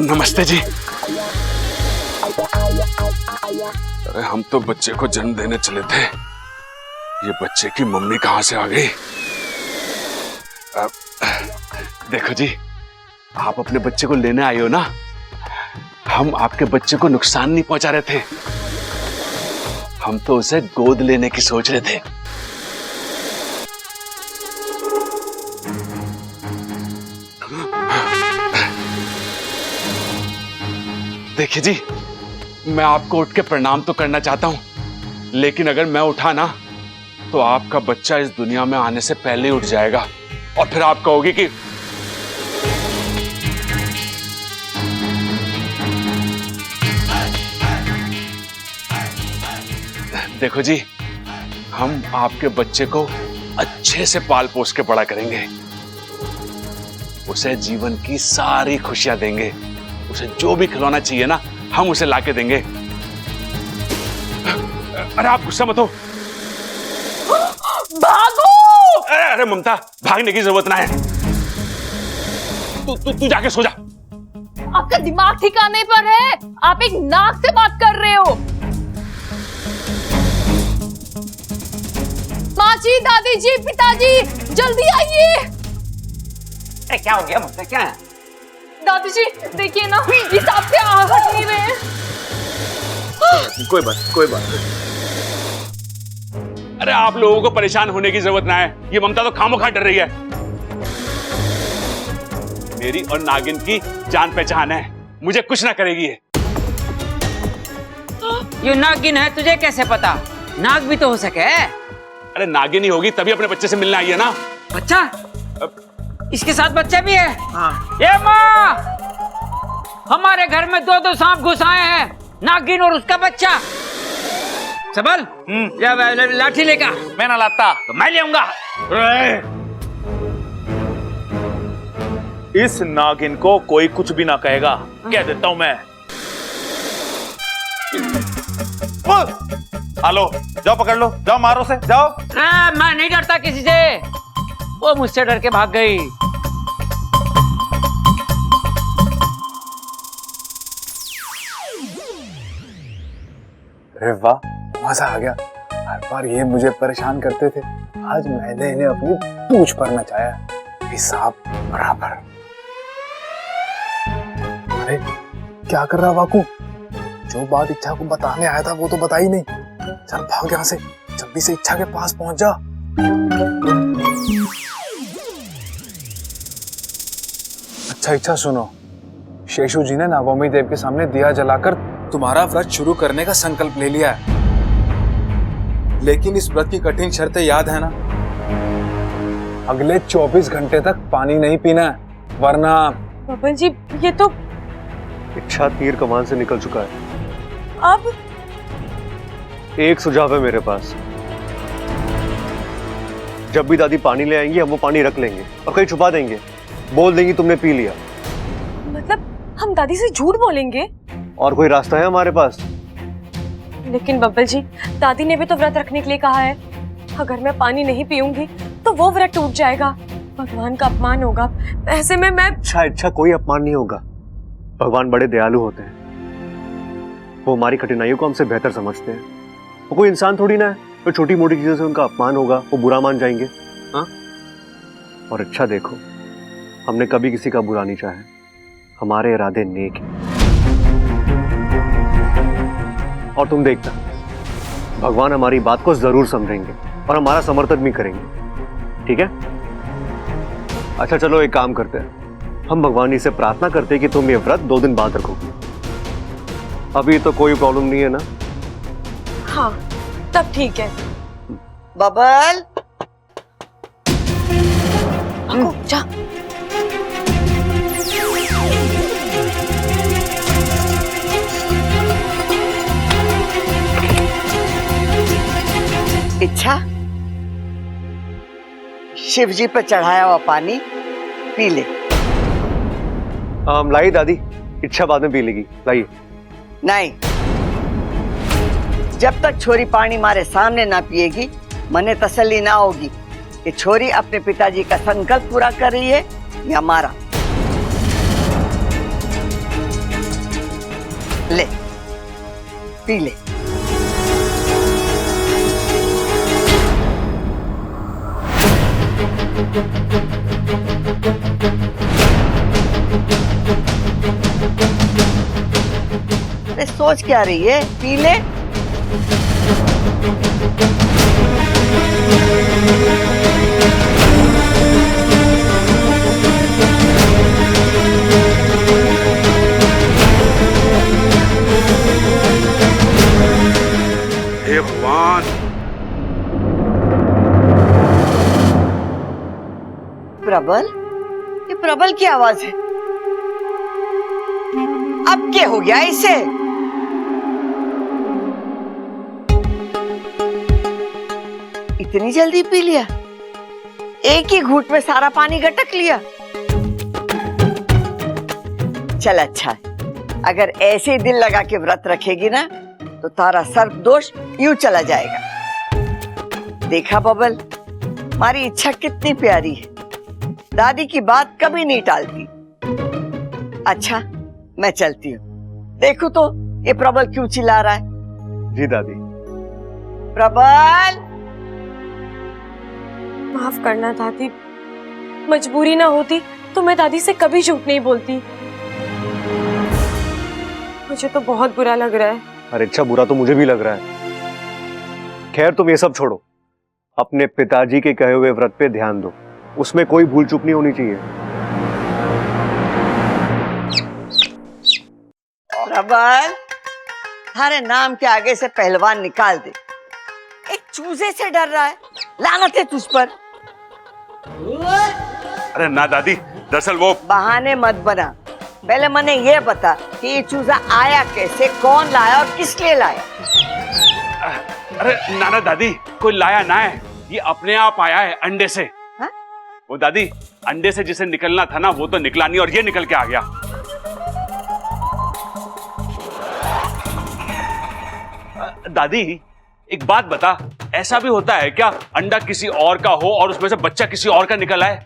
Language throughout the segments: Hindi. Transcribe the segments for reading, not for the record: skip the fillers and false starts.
नमस्ते जी। अरे हम तो बच्चे को जन्म देने चले थे, ये बच्चे की मम्मी कहां से आ गई? देखो जी, आप अपने बच्चे को लेने आए हो ना, हम आपके बच्चे को नुकसान नहीं पहुंचा रहे थे, हम तो उसे गोद लेने की सोच रहे थे। देखिए जी, मैं आपको उठ के प्रणाम तो करना चाहता हूं, लेकिन अगर मैं उठा ना तो आपका बच्चा इस दुनिया में आने से पहले ही उठ जाएगा और फिर आप कहोगे कि देखो जी, हम आपके बच्चे को अच्छे से पाल पोस के बड़ा करेंगे, उसे जीवन की सारी खुशियां देंगे, उसे जो भी खिलौना चाहिए ना हम उसे लाके देंगे। अरे आप गुस्सा मत हो। भागो! अरे ममता, भागने की जरूरत ना है, तू जाके सो जा। आपका दिमाग ठिकाने पर है? आप एक नाक से बात कर रहे हो। माँ जी, दादी जी, पिताजी, जल्दी आइए। क्या हो गया मुझसे? क्या है? दादी जी देखिए ना, ये सांप से हट नहीं रहे हैं। कोई बात नहीं। अरे आप लोगों को परेशान होने की जरूरत ना है, ये ममता तो खामोखा डर रही है। मेरी और नागिन की जान पहचान है, मुझे कुछ ना करेगी ये। ये नागिन है, तुझे कैसे पता? नाग भी तो हो सके। अरे नागिन ही होगी तभी अपने बच्चे से मिलने आई है ना। बच्चा? इसके साथ बच्चा भी है? हाँ। ये माँ, हमारे घर में दो सांप घुस आए हैं, नागिन और उसका बच्चा। सबल, लाठी लेगा। मैं ना लाता तो मैं ले आऊंगा। इस नागिन को कोई कुछ भी ना कहेगा, कह देता हूं मैं। हेलो, जाओ पकड़ लो, जाओ मारो से, जाओ। मैं नहीं डरता किसी से, वो मुझसे डर के भाग गई। अरे वाह, मजा आ गया। हर बार ये मुझे परेशान करते थे, आज मैंने इन्हें अपनी पूंछ पर नचाया, हिसाब बराबर। अरे क्या कर रहा वाकू? जो बात इच्छा को बताने आया था वो तो बता ही नहीं। चल भाग यहाँ से, जल्दी से इच्छा के पास पहुंच जा। अच्छा इच्छा सुनो, शेषु जी ने नागोमी देव के सामने दिया जलाकर तुम्हारा व्रत शुरू करने का संकल्प ले लिया है, लेकिन इस व्रत की कठिन शर्तें याद है ना? अगले 24 घंटे तक पानी नहीं पीना है, वरना। बबल जी, ये तो इच्छा तीर कमान से निकल चुका है। अब एक सुझाव है मेरे पास, जब भी दादी पानी ले आएंगी हम वो पानी रख लेंगे और कहीं छुपा देंगे, बोल देंगी तुमने पी लिया। मतलब हम दादी से झूठ बोलेंगे? और कोई रास्ता है हमारे पास? लेकिन बब्बल जी, दादी ने भी तो व्रत रखने के लिए कहा है, अगर मैं पानी नहीं पीऊंगी तो वो व्रत टूट जाएगा, भगवान का अपमान होगा। ऐसे में मैं इच्छा कोई अपमान नहीं होगा, भगवान बड़े दयालु होते हैं, वो हमारी कठिनाइयों को हमसे बेहतर समझते हैं। वो कोई इंसान थोड़ी ना है तो छोटी मोटी चीजों से उनका अपमान होगा, वो बुरा मान जाएंगे। हाँ, और अच्छा देखो, हमने कभी किसी का बुरा नहीं चाहा, हमारे इरादे नेक हैं। और तुम देखना, भगवान हमारी बात को जरूर समझेंगे और हमारा समर्थन भी करेंगे, ठीक है? अच्छा चलो एक काम करते हैं, हम भगवान जी से प्रार्थना करते हैं कि तुम ये व्रत 2 दिन बाद रखोगे। अभी तो कोई प्रॉब्लम नहीं है ना? हाँ, तब ठीक है। बबल, जा। इच्छा, शिव जी पर चढ़ाया हुआ पानी पी ले। लाई दादी, इच्छा बाद में पी लेगी, लाइए। नहीं, जब तक छोरी पानी मारे सामने ना पिएगी मने तसल्ली ना होगी कि छोरी अपने पिताजी का संकल्प पूरा कर रही है या मारा। ले पी ले। अरे सोच क्या रही है, पी ले। हे भगवान, प्रबल, ये प्रबल की आवाज है। अब क्या हो गया इसे? इतनी जल्दी पी लिया? एक ही घूंट में सारा पानी गटक लिया? चल अच्छा है, अगर ऐसे ही दिल लगा के व्रत रखेगी ना तो तारा सर्प दोष यूं चला जाएगा। देखा बबल, हमारी इच्छा कितनी प्यारी है, दादी की बात कभी नहीं टालती। अच्छा मैं चलती हूँ, देखो तो ये प्रबल क्यों चिल्ला रहा है। जी दादी। प्रबल, माफ करना दादी, मजबूरी ना होती तो मैं दादी से कभी झूठ नहीं बोलती। मुझे तो बहुत बुरा लग रहा है। अरे अच्छा, बुरा तो मुझे भी लग रहा है। खैर तुम ये सब छोड़ो, अपने पिताजी के कहे हुए व्रत पे ध्यान दो, उसमें कोई भूल चूक नहीं होनी चाहिए। प्रबल, थारे नाम के आगे से पहलवान निकाल दे। एक चूजे से डर रहा है, लानत है तुझ पर। अरे ना दादी, दरअसल वो बहाने मत बना, पहले मने ये बता कि ये चूजा आया कैसे, कौन लाया और किस लिए लाया। अरे नाना दादी, कोई लाया ना है, ये अपने आप आया है अंडे से। हा? वो दादी, अंडे से जिसे निकलना था ना वो तो निकला नहीं और ये निकल के आ गया। दादी एक बात बता, ऐसा भी होता है क्या अंडा किसी और का हो और उसमें से बच्चा किसी और का निकल आए?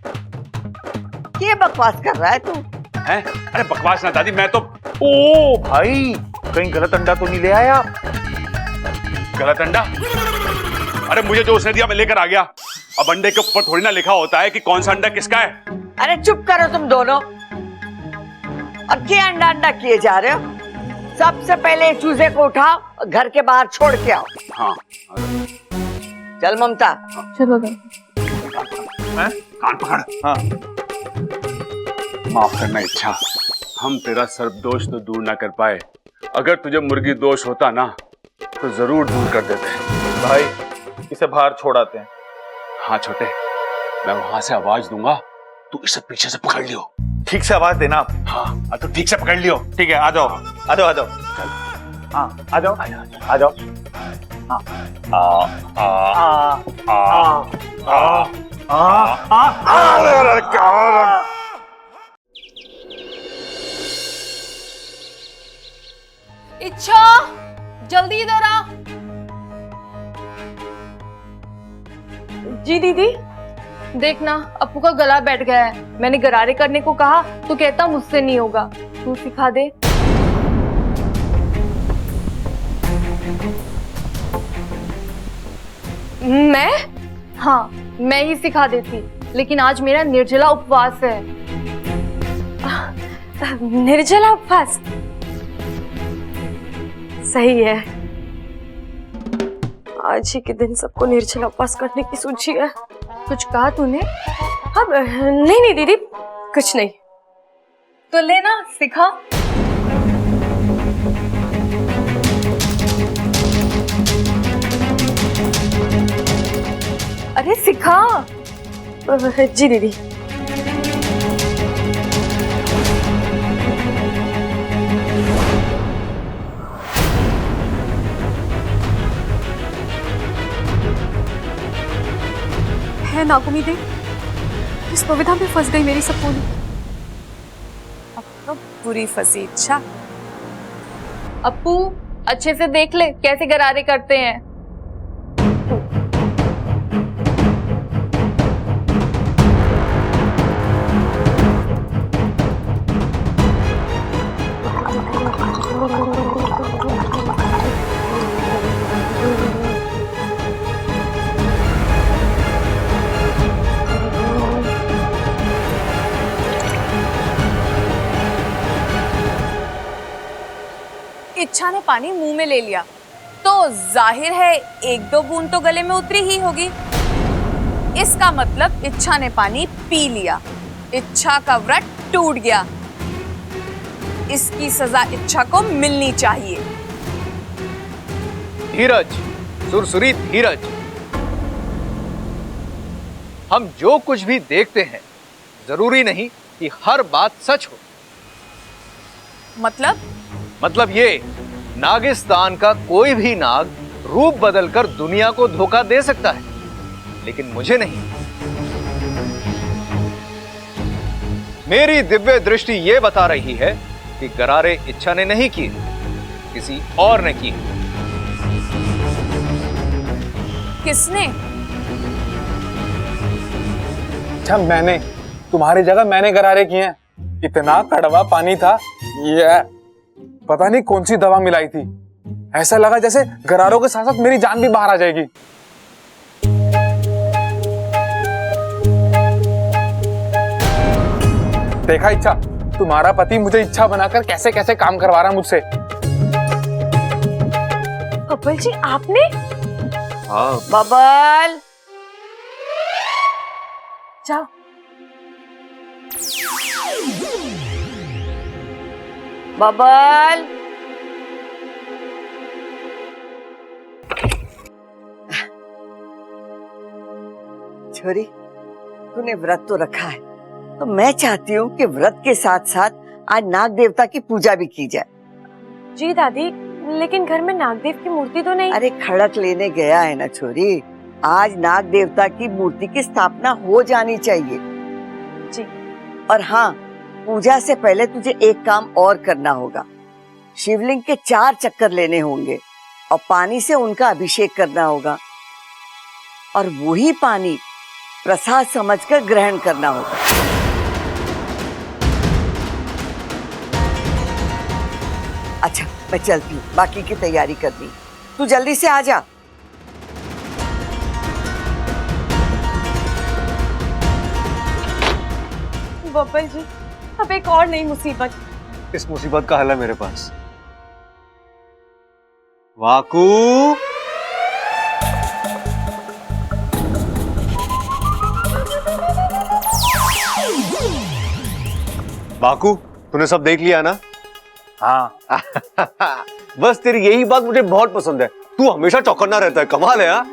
ये बकवास कर रहा है तू? हैं? अरे बकवास ना दादी, मैं तो ओ भाई, कहीं गलत अंडा तो नहीं ले आया? गलत अंडा? अरे मुझे जो उसने दिया मैं लेकर आ गया। अब अंडे के ऊपर थोड़ी ना लिखा होता है कि कौन सा अंडा किसका है। अरे चुप करो तुम दोनों, अब क्या अंडा अंडा किए जा रहे हो? सबसे पहले चूजे को उठाओ और घर के बाहर छोड़ के आओ। हाँ चल ममता। चलो कान पकड़। हाँ। माफ करना इच्छा, हम तेरा सर्प दोष तो दूर ना कर पाए। अगर तुझे मुर्गी दोष होता ना तो जरूर दूर कर देते। भाई इसे बाहर छोड़ आते हैं। हाँ छोटे, मैं वहां से आवाज दूंगा, तू इसे पीछे से पकड़ लियो। ठीक से आवाज देना। हाँ तो ठीक से पकड़ लियो। ठीक है, आ जाओ आ जाओ आ जाओ। हाँ आ जाओ आ जाओ। हाँ इच्छा, जल्दी इधर आ। जी दीदी। देखना अप्पू का गला बैठ गया है, मैंने गरारे करने को कहा तो कहता मुझसे नहीं होगा, तू सिखा दे। मैं? हाँ मैं ही सिखा देती, लेकिन आज मेरा निर्जला उपवास है। निर्जला उपवास? सही है, आज ही के दिन सबको निर्जला उपवास करने की सूझी है। कुछ कहा तूने? अब नहीं नहीं दीदी, कुछ नहीं। तो लेना सिखा। अरे सिखा। जी दीदी। है नागुमी, इस दुविधा में फंस गई मेरी सपोनी। अब तो बुरी फंसी इच्छा। अप्पू अच्छे से देख ले कैसे गरारे करते हैं। इच्छा ने पानी मुंह में ले लिया तो जाहिर है एक दो बूंद तो गले में उतरी ही होगी। इसका मतलब इच्छा ने पानी पी लिया, इच्छा का व्रत टूट गया। इसकी सजा इच्छा को मिलनी चाहिए। धीरज, सुरसुरी धीरज। हम जो कुछ भी देखते हैं जरूरी नहीं कि हर बात सच हो। मतलब ये नागिस्तान का कोई भी नाग रूप बदलकर दुनिया को धोखा दे सकता है, लेकिन मुझे नहीं। मेरी दिव्य दृष्टि ये बता रही है कि गरारे इच्छा ने नहीं किए, किसी और ने किए। किसने? अच्छा, मैंने। तुम्हारी जगह मैंने गरारे किए हैं। इतना कड़वा पानी था, ये पता नहीं कौन सी दवा मिलाई थी। ऐसा लगा जैसे गरारों के साथ साथ मेरी जान भी बाहर आ जाएगी। देखा इच्छा, तुम्हारा पति मुझे इच्छा बनाकर कैसे कैसे काम करवा रहा मुझसे। बब्बल जी आपने? हाँ। बबल, जाओ। बबल, छोरी, तूने व्रत तो रखा है, तो मैं चाहती हूँ कि व्रत के साथ साथ आज नाग देवता की पूजा भी की जाए। जी दादी, लेकिन घर में नागदेव की मूर्ति तो नहीं। अरे खड़क लेने गया है ना छोरी, आज नाग देवता की मूर्ति की स्थापना हो जानी चाहिए। जी। और हाँ, पूजा से पहले तुझे एक काम और करना होगा। शिवलिंग के 4 चक्कर लेने होंगे और पानी से उनका अभिषेक करना होगा, और वही पानी प्रसाद समझकर ग्रहण करना होगा। अच्छा, मैं चलती हूँ, बाकी की तैयारी करनी। तू जल्दी से आ जा। बब्बल जी, अब एक और नई मुसीबत। इस मुसीबत का हल है मेरे पास। वाकू, वाकू, तूने सब देख लिया ना? हाँ। बस तेरी यही बात मुझे बहुत पसंद है। तू हमेशा चौकन्ना रहता है, कमाल है। हाँ?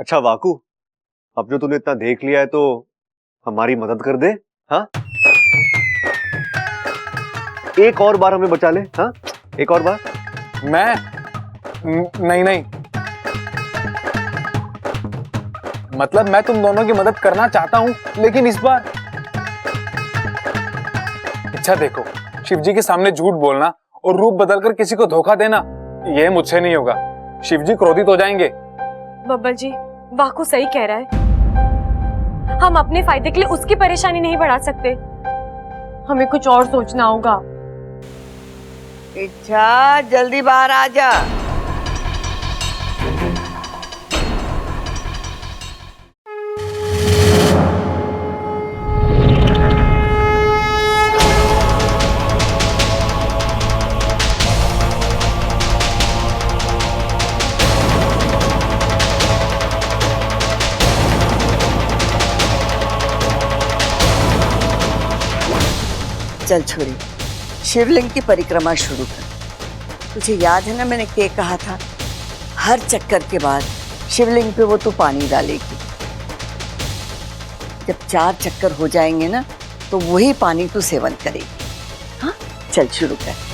अच्छा वाकू, अब जो तूने इतना देख लिया है तो हमारी मदद कर दे। हाँ, एक और बार हमें बचा ले। हाँ, एक और बार। मैं नहीं, मतलब मैं तुम दोनों की मदद करना चाहता हूं, लेकिन इस बार अच्छा देखो, शिवजी के सामने झूठ बोलना और रूप बदलकर किसी को धोखा देना, यह मुझसे नहीं होगा। शिवजी क्रोधित हो जाएंगे। बब्बल जी, वाकू सही कह रहा है। हम अपने फायदे के लिए उसकी परेशानी नहीं बढ़ा सकते, हमें कुछ और सोचना होगा। इच्छा, जल्दी बाहर आ जा। चल छोरी, शिवलिंग की परिक्रमा शुरू कर। तुझे याद है ना मैंने क्या कहा था? हर चक्कर के बाद शिवलिंग पे वो तू पानी डालेगी। जब 4 चक्कर हो जाएंगे ना, तो वही पानी तू सेवन करेगी। हाँ, चल शुरू कर।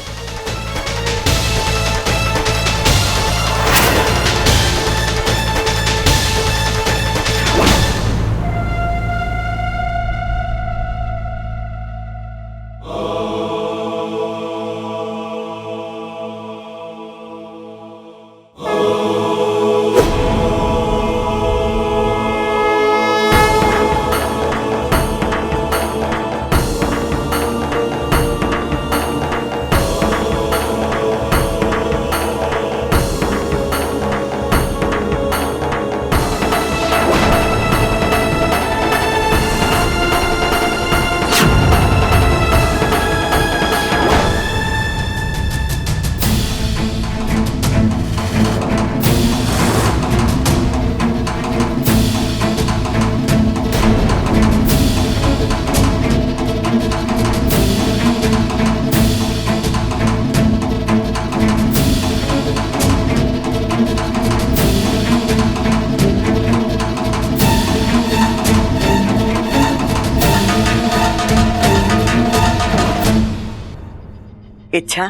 इच्छा,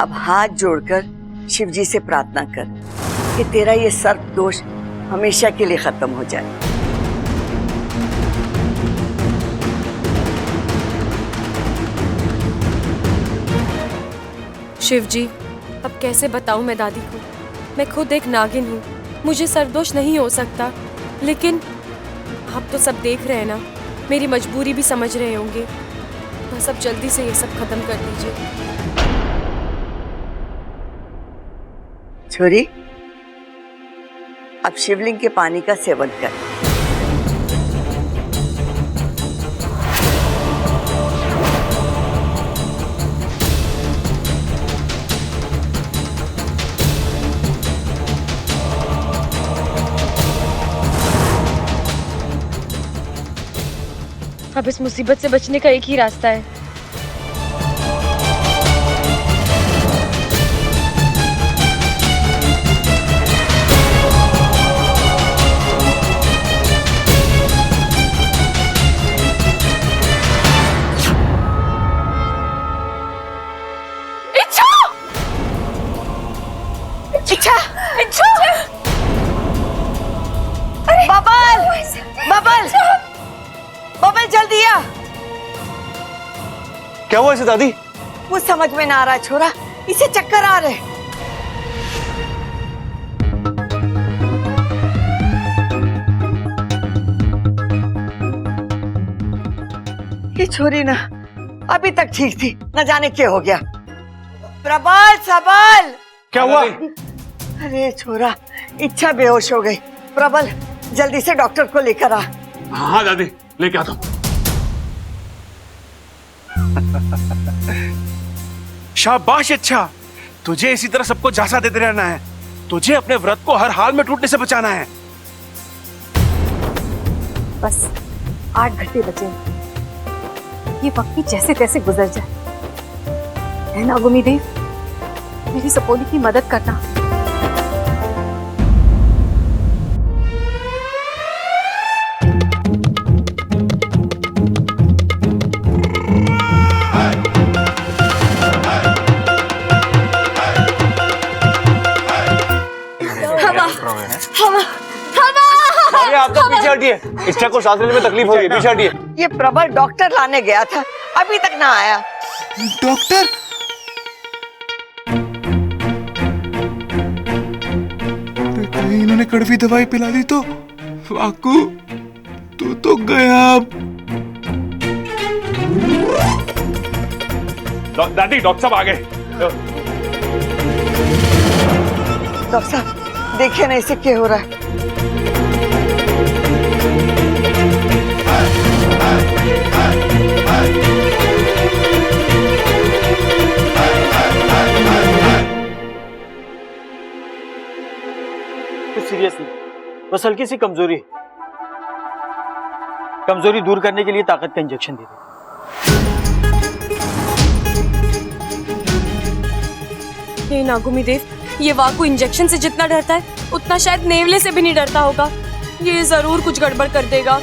अब हाथ जोड़कर शिव जी से प्रार्थना कर कि तेरा ये सर्प दोष हमेशा के लिए खत्म हो जाए। शिव जी, अब कैसे बताऊं मैं दादी को? मैं खुद एक नागिन हूँ, मुझे सर्पदोष नहीं हो सकता, लेकिन आप तो सब देख रहे हैं ना, मेरी मजबूरी भी समझ रहे होंगे। बस अब जल्दी से ये सब खत्म कर दीजिए। छोरी, अब शिवलिंग के पानी का सेवन कर। अब इस मुसीबत से बचने का एक ही रास्ता है। बबल, बबल, बबल जल्दी आ। क्या हुआ इसे दादी? वो समझ में ना आ रहा छोरा, इसे चक्कर आ रहे। ये छोरी ना अभी तक ठीक थी, न जाने क्या हो गया। प्रबल, सबल, क्या हुआ? अरे छोरा, इच्छा बेहोश हो गई। प्रबल, जल्दी से डॉक्टर को लेकर आ। हाँ दादी, लेके आता हूँ। शाबाश अच्छा, तुझे इसी तरह सबको झांसा देते रहना है। तुझे अपने व्रत को हर हाल में टूटने से बचाना है। बस 8 घंटे बचे, ये वक्त भी जैसे तैसे गुजर जाए। है ना गुमी देव, मेरी सपोली की मदद करना। आप तो पीछे हटिए, इच्छा को सांस लेने में तकलीफ हो रही है, पीछे हटिए। ये प्रबल डॉक्टर लाने गया था, अभी तक ना आया। डॉक्टर? कहीं इन्होंने कड़वी दवाई पिला दी तो? वाकू, तू तो गया। दादी, डॉक्टर साहब आ गए। डॉक्टर साहब देखिए ना, इसे क्या हो रहा है। कुछ सीरियस नहीं, बस हल्की सी कमजोरी। कमजोरी दूर करने के लिए ताकत का इंजेक्शन दे दे। हे नागुमी देव, ये वाकू इंजेक्शन से जितना डरता है उतना शायद नेवले से भी नहीं डरता होगा। ये जरूर कुछ गड़बड़ कर देगा।